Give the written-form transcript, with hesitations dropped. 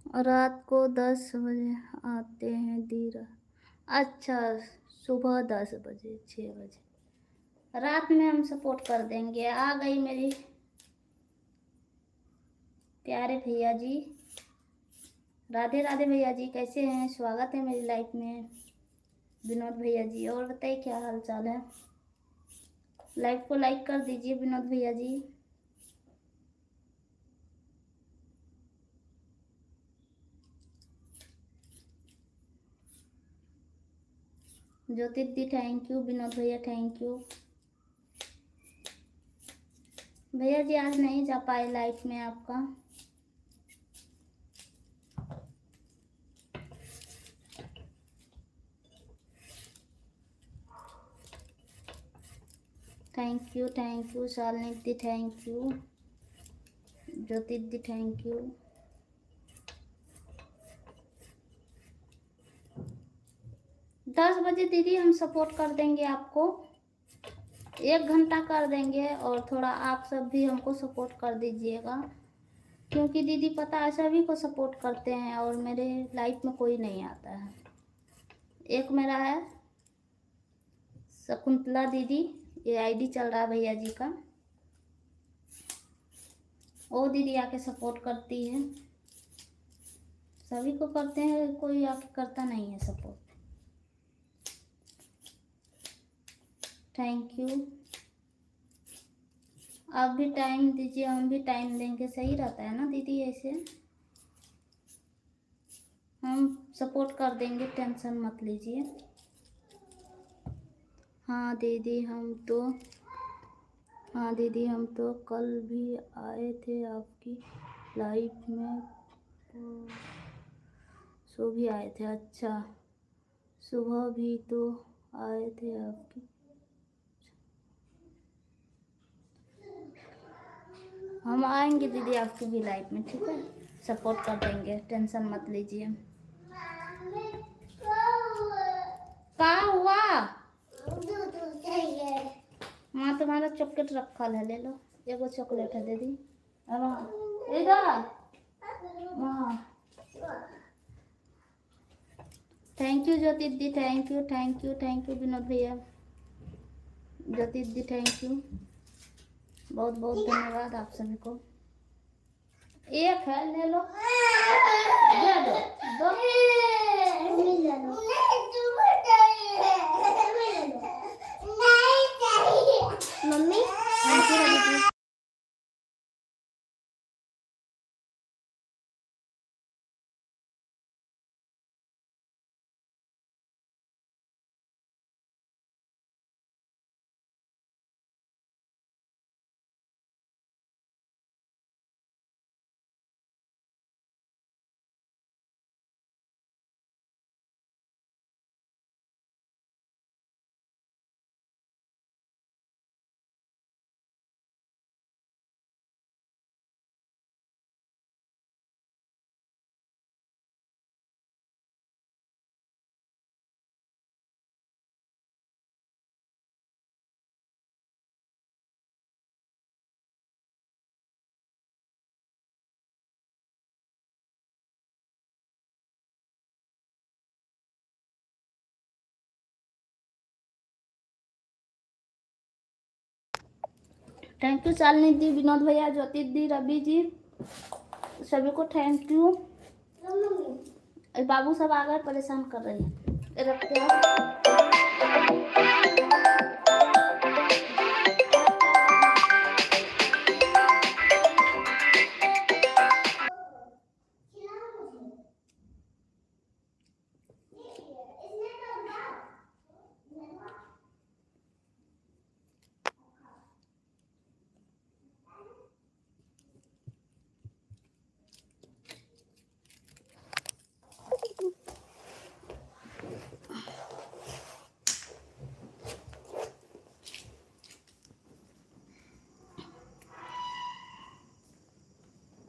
रात को 10 बजे आते हैं धीरा। अच्छा, सुबह 10 बजे 6 बजे रात में हम सपोर्ट कर देंगे। आ गई मेरी प्यारे भैया जी। राधे राधे भैया जी, कैसे हैं? स्वागत है मेरी लाइफ में विनोद भैया जी। और बताइए क्या हाल चाल है? लाइव को लाइक कर दीजिए विनोद भैया जी। ज्योति दी थैंक यू, विनोद भैया थैंक यू। भैया जी आज नहीं जा पाए लाइफ में आपका। Thank you Shalini the thank you, Jyoti the thank you. 10 बजे दीदी हम सपोर्ट कर देंगे आपको, 1 घंटा कर देंगे। और थोड़ा आप सब भी हमको सपोर्ट कर दीजिएगा, क्योंकि दीदी पता है सभी को सपोर्ट करते हैं और मेरे लाइफ में कोई नहीं आता है। एक मेरा है शकुंतला दीदी, ये आईडी चल रहा है भैया जी का, वो दीदी आके सपोर्ट करती है। सभी को करते हैं, कोई आके करता नहीं है सपोर्ट। Thank you. आप भी टाइम दीजिए, हम भी टाइम देंगे, सही रहता है ना दीदी? ऐसे हम सपोर्ट कर देंगे, टेंशन मत लीजिए। हाँ दीदी हम तो कल भी आए थे आपकी लाइफ में, सो भी आए थे। अच्छा, सुबह भी तो आए थे आपकी। हम आएंगे दीदी आपकी भी लाइफ में, ठीक है? सपोर्ट कर देंगे, टेंशन मत लीजिए। क्या हुआ? माँ तुम्हारा चॉकलेट रखल है, ले लो। एगो चॉकलेट है दीदी, इधर। हाँ thank you Jyoti the, thank you Vinod भैया। ज्योति दी थैंक यू, बहुत बहुत धन्यवाद आप सभी को। एक है, ले लो, दे दो, दो ले लो। मम्मी थैंक यू शालिनी दी, विनोद भैया, ज्योति दी, रवि जी, सभी को थैंक यू। बाबू सब आ गए, परेशान कर रहे हैं।